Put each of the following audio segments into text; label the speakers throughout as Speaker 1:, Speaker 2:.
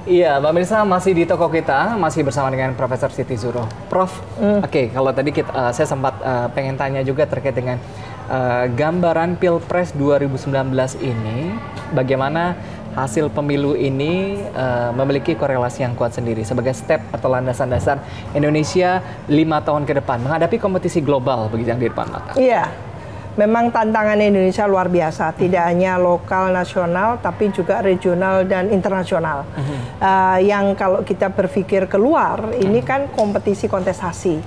Speaker 1: Iya, Mbak Melisa masih di toko kita, masih bersama dengan Profesor Siti Zuhro. Prof, oke, kalau tadi saya sempat pengen tanya juga terkait dengan gambaran Pilpres 2019 ini, bagaimana hasil pemilu ini memiliki korelasi yang kuat sendiri sebagai step atau landasan dasar Indonesia 5 tahun ke depan menghadapi kompetisi global begitu yang di depan mata.
Speaker 2: Iya. Memang tantangan Indonesia luar biasa, tidak hanya lokal, nasional, tapi juga regional dan internasional. Yang kalau kita berpikir keluar, ini kan kompetisi kontestasi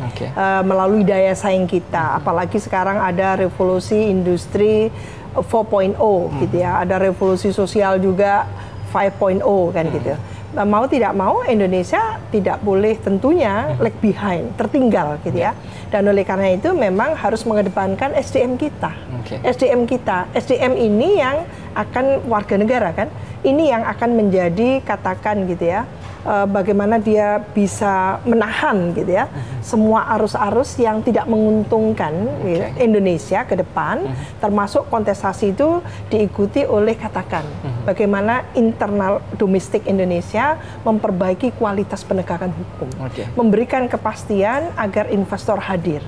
Speaker 2: melalui daya saing kita. Apalagi sekarang ada revolusi industri 4.0 gitu ya, ada revolusi sosial juga 5.0 kan gitu. Mau tidak mau Indonesia tidak boleh tentunya lag behind, tertinggal gitu ya. Dan oleh karena itu memang harus mengedepankan SDM kita. SDM kita, SDM ini yang akan warga negara kan, ini yang akan menjadi katakan gitu ya, bagaimana dia bisa menahan gitu ya semua arus-arus yang tidak menguntungkan gitu, Indonesia ke depan, termasuk kontestasi itu diikuti oleh katakan bagaimana internal domestik Indonesia memperbaiki kualitas penegakan hukum, memberikan kepastian agar investor hadir.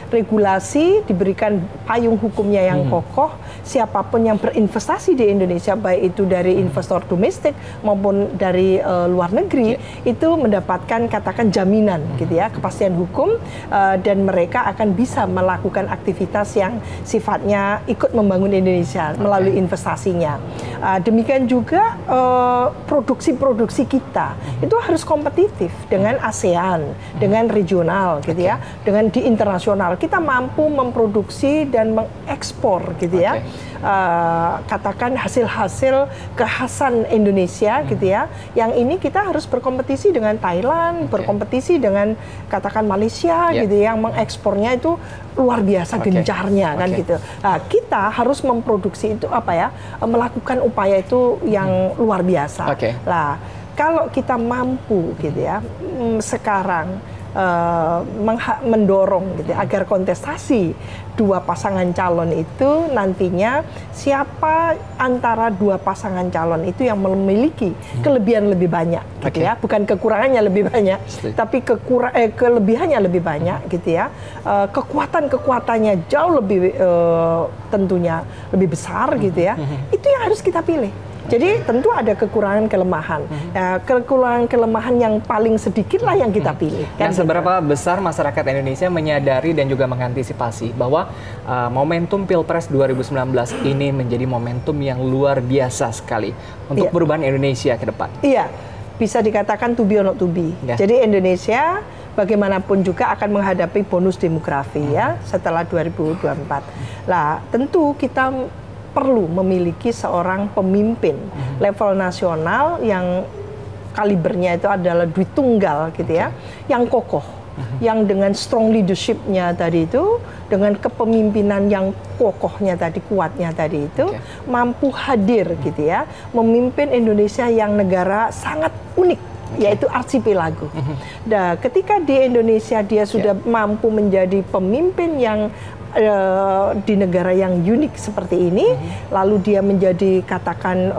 Speaker 2: Regulasi diberikan payung hukumnya yang kokoh, siapapun yang berinvestasi di Indonesia, baik itu dari investor domestik maupun dari luar negeri, itu mendapatkan katakan jaminan gitu ya, kepastian hukum, dan mereka akan bisa melakukan aktivitas yang sifatnya ikut membangun Indonesia melalui investasinya. Demikian juga produksi-produksi kita itu harus kompetitif dengan ASEAN, dengan regional gitu ya, dengan di internasional. Kita mampu memproduksi dan mengekspor gitu ya, katakan hasil-hasil kekhasan Indonesia gitu ya, yang ini kita harus berkompetisi dengan Thailand, berkompetisi dengan katakan Malaysia gitu, yang mengekspornya itu luar biasa gencarnya kan gitu. Nah, kita harus memproduksi itu apa ya, melakukan upaya itu yang luar biasa. Nah, kalau kita mampu gitu ya, sekarang mendorong gitu, agar kontestasi dua pasangan calon itu nantinya siapa antara dua pasangan calon itu yang memiliki kelebihan lebih banyak gitu ya, bukan kekurangannya lebih banyak, tapi kelebihannya lebih banyak gitu ya, kekuatannya jauh lebih tentunya lebih besar gitu ya, itu yang harus kita pilih. Jadi tentu ada kekurangan kelemahan. Kekurangan kelemahan yang paling sedikit lah yang kita pilih.
Speaker 1: Dan seberapa besar masyarakat Indonesia menyadari dan juga mengantisipasi bahwa momentum Pilpres 2019 ini menjadi momentum yang luar biasa sekali untuk perubahan Indonesia ke depan. Iya,
Speaker 2: bisa dikatakan to be or not to be. Jadi Indonesia bagaimanapun juga akan menghadapi bonus demografi ya setelah 2024. Lah tentu kita perlu memiliki seorang pemimpin level nasional yang kalibernya itu adalah duit tunggal gitu ya, yang kokoh, yang dengan strong leadership-nya tadi itu, dengan kepemimpinan yang kokohnya tadi, kuatnya tadi itu, mampu hadir gitu ya, memimpin Indonesia yang negara sangat unik, yaitu arsipelago. Nah, ketika di Indonesia dia sudah mampu menjadi pemimpin yang di negara yang unik seperti ini, lalu dia menjadi katakan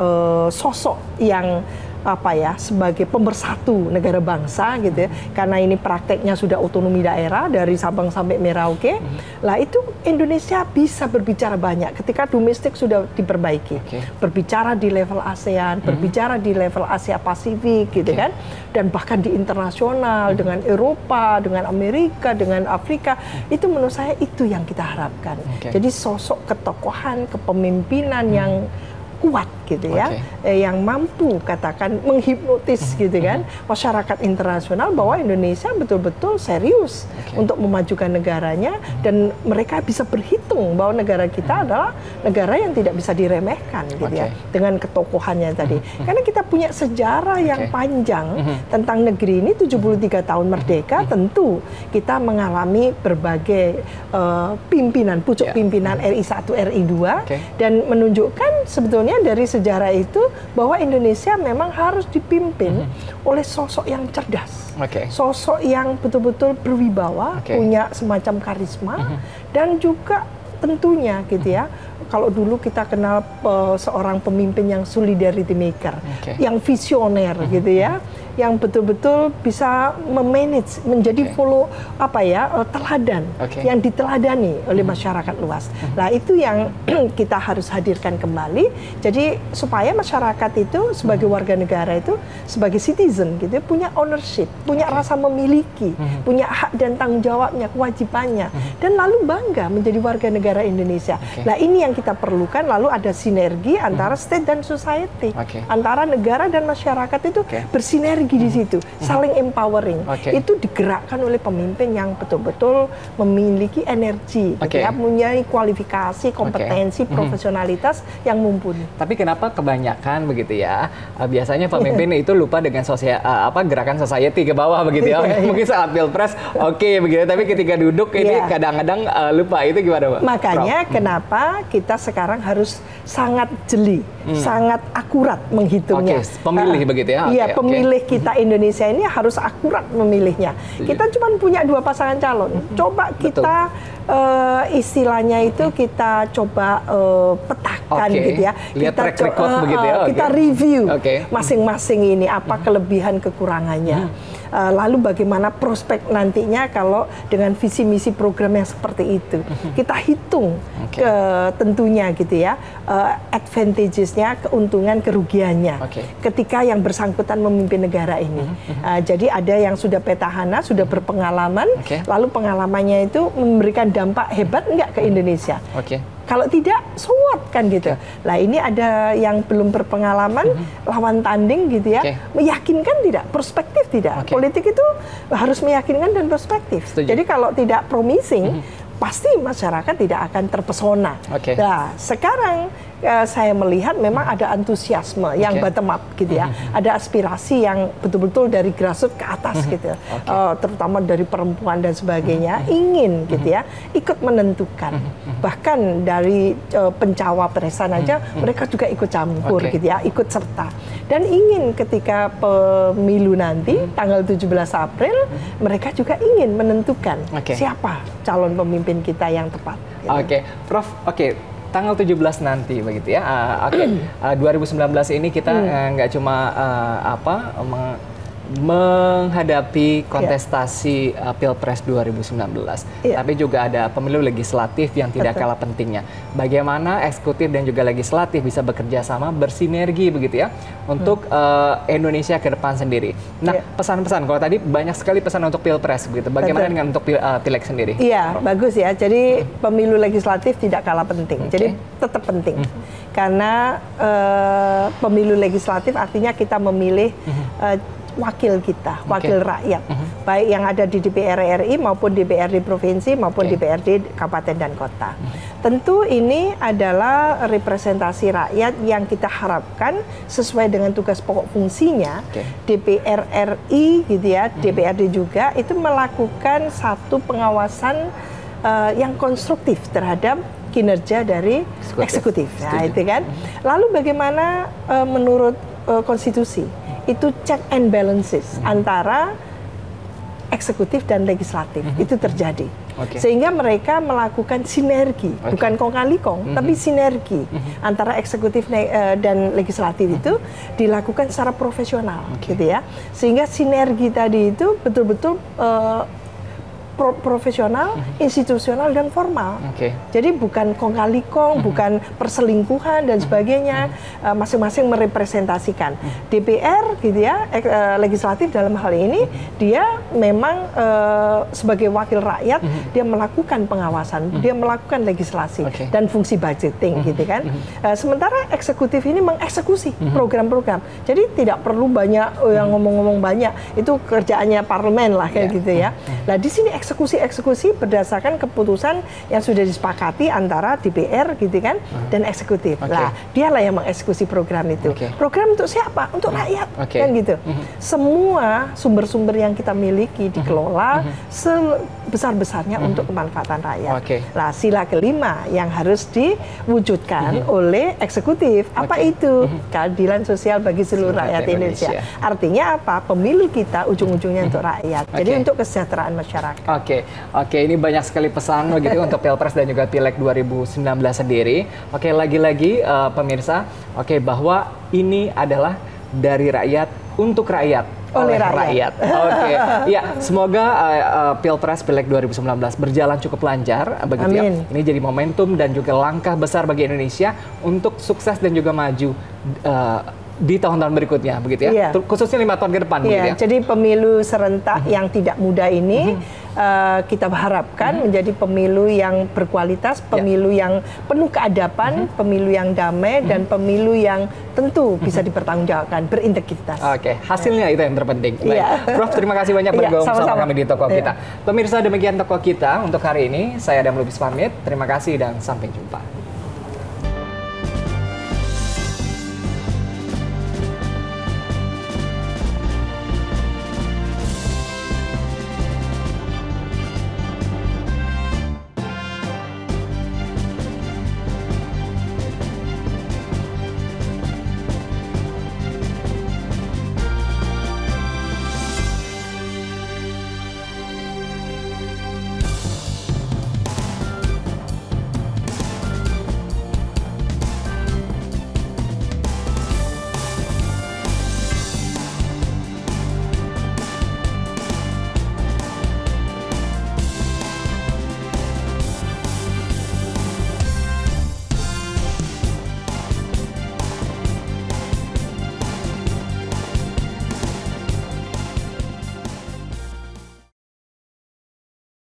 Speaker 2: sosok yang apa ya, sebagai pemersatu negara bangsa gitu ya, karena ini prakteknya sudah otonomi daerah dari Sabang sampai Merauke. Lah itu Indonesia bisa berbicara banyak ketika domestik sudah diperbaiki, berbicara di level ASEAN, berbicara di level Asia Pasifik gitu kan, dan bahkan di internasional dengan Eropa, dengan Amerika, dengan Afrika. Itu menurut saya itu yang kita harapkan. Jadi sosok ketokohan, kepemimpinan yang kuat gitu ya, yang mampu katakan menghipnotis gitu kan masyarakat internasional bahwa Indonesia betul-betul serius untuk memajukan negaranya, dan mereka bisa berhitung bahwa negara kita adalah negara yang tidak bisa diremehkan gitu ya, dengan ketokohannya tadi. Karena kita punya sejarah yang panjang tentang negeri ini, 73 tahun merdeka, tentu kita mengalami berbagai pimpinan, pucuk pimpinan RI 1, RI 2, dan menunjukkan sebetulnya dari sejarah itu bahwa Indonesia memang harus dipimpin oleh sosok yang cerdas, sosok yang betul-betul berwibawa, punya semacam karisma, dan juga tentunya gitu ya kalau dulu kita kenal seorang pemimpin yang solidarity maker, yang visioner gitu ya, yang betul-betul bisa memanage, menjadi teladan, yang diteladani oleh masyarakat luas. Nah, itu yang kita harus hadirkan kembali. Jadi supaya masyarakat itu sebagai warga negara itu sebagai citizen gitu punya ownership, punya rasa memiliki, punya hak dan tanggung jawabnya, kewajibannya, dan lalu bangga menjadi warga negara Indonesia. Nah, ini yang kita perlukan. Lalu ada sinergi antara state dan society, antara negara dan masyarakat itu bersinergi di situ, saling empowering. Itu digerakkan oleh pemimpin yang betul-betul memiliki energi, punya kualifikasi, kompetensi, profesionalitas yang mumpuni.
Speaker 1: Tapi kenapa kebanyakan begitu ya? Biasanya pemimpin itu lupa dengan gerakan society ke bawah begitu ya. Mungkin saat pilpres begitu, tapi ketika duduk ini kadang-kadang lupa. Itu gimana, Pak?
Speaker 2: Makanya kenapa kita sekarang harus sangat jeli, sangat akurat menghitungnya.
Speaker 1: Pemilih begitu ya?
Speaker 2: Iya, pemilih kita Indonesia ini harus akurat memilihnya. Kita cuma punya 2 pasangan calon. Coba kita istilahnya itu kita coba petakan gitu ya.
Speaker 1: Lihat track record begitu ya.
Speaker 2: Kita review masing-masing ini apa kelebihan kekurangannya. Lalu bagaimana prospek nantinya kalau dengan visi misi program yang seperti itu. Kita hitung tentunya gitu ya, advantages-nya, keuntungan, kerugiannya. Ketika yang bersangkutan memimpin negara ini. Jadi ada yang sudah petahana, sudah berpengalaman, lalu pengalamannya itu memberikan dampak hebat enggak ke Indonesia. Kalau tidak, so what kan gitu. Nah, ini ada yang belum berpengalaman, lawan tanding gitu ya, meyakinkan tidak, perspektif tidak. Politik itu harus meyakinkan dan perspektif. Jadi kalau tidak promising, pasti masyarakat tidak akan terpesona. Nah, sekarang saya melihat memang ada antusiasme yang bottom up gitu ya. Ada aspirasi yang betul-betul dari grassroots ke atas gitu. Terutama dari perempuan dan sebagainya ingin gitu ya ikut menentukan. Bahkan dari pencawapresan aja mereka juga ikut campur gitu ya, ikut serta. Dan ingin ketika pemilu nanti tanggal 17 April mereka juga ingin menentukan siapa calon pemimpin kita yang tepat. Gitu.
Speaker 1: Prof, tanggal 17 nanti begitu ya. 2019 ini kita nggak cuma menghadapi kontestasi Pilpres 2019, tapi juga ada pemilu legislatif yang tidak kalah pentingnya. Bagaimana eksekutif dan juga legislatif bisa bekerja sama, bersinergi begitu ya, untuk Indonesia ke depan sendiri. Nah, pesan-pesan, kalau tadi banyak sekali pesan untuk Pilpres begitu, bagaimana dengan untuk Pileg sendiri?
Speaker 2: Iya, bagus ya. Jadi pemilu legislatif tidak kalah penting, jadi tetap penting. Karena pemilu legislatif artinya kita memilih wakil kita, wakil rakyat, baik yang ada di DPR RI maupun DPRD provinsi maupun DPRD kabupaten dan kota. Tentu ini adalah representasi rakyat yang kita harapkan sesuai dengan tugas pokok fungsinya. DPR RI gitu ya, DPRD juga itu melakukan satu pengawasan yang konstruktif terhadap kinerja dari eksekutif. Nah, itu kan. Lalu bagaimana menurut konstitusi? Itu check and balances antara eksekutif dan legislatif itu terjadi. Sehingga mereka melakukan sinergi, bukan kong kali kong, tapi sinergi antara eksekutif dan legislatif itu dilakukan secara profesional, gitu ya. Sehingga sinergi tadi itu betul-betul profesional, institusional, dan formal. Jadi bukan kong kali kong, bukan perselingkuhan dan sebagainya. Masing-masing merepresentasikan. DPR gitu ya, legislatif dalam hal ini dia memang sebagai wakil rakyat dia melakukan pengawasan, dia melakukan legislasi dan fungsi budgeting gitu kan. Sementara eksekutif ini mengeksekusi program-program. Jadi tidak perlu banyak yang ngomong-ngomong banyak. Itu kerjaannya parlemen lah kayak gitu ya. Nah, di sini eksekusi berdasarkan keputusan yang sudah disepakati antara DPR gitu kan dan eksekutif. Lah, dialah yang mengeksekusi program itu. Program untuk siapa? Untuk rakyat kan gitu. Semua sumber-sumber yang kita miliki dikelola sebesar-besarnya untuk kemanfaatan rakyat. Nah, sila kelima yang harus diwujudkan oleh eksekutif. Apa itu? Keadilan sosial bagi seluruh rakyat Indonesia. Artinya apa? Pemilu kita ujung-ujungnya untuk rakyat. Jadi untuk kesejahteraan masyarakat.
Speaker 1: Oke, ini banyak sekali pesan begitu untuk Pilpres dan juga Pileg 2019 sendiri. Oke, lagi-lagi pemirsa, bahwa ini adalah dari rakyat untuk rakyat. Oleh rakyat. Oke. Ya, semoga Pilpres Pileg 2019 berjalan cukup lancar begitu ya. Ini jadi momentum dan juga langkah besar bagi Indonesia untuk sukses dan juga maju di tahun-tahun berikutnya begitu ya. Khususnya 5 tahun ke depan begitu ya.
Speaker 2: Jadi pemilu serentak yang tidak mudah ini kita harapkan menjadi pemilu yang berkualitas, pemilu yang penuh keadaban, pemilu yang damai, dan pemilu yang tentu bisa dipertanggungjawabkan, berintegritas.
Speaker 1: Oke, hasilnya itu yang terpenting. Baik. Prof, terima kasih banyak bergabung sama kami di Toko Kita. Pemirsa, demikian Toko Kita untuk hari ini. Saya Adam Lubis pamit. Terima kasih dan sampai jumpa.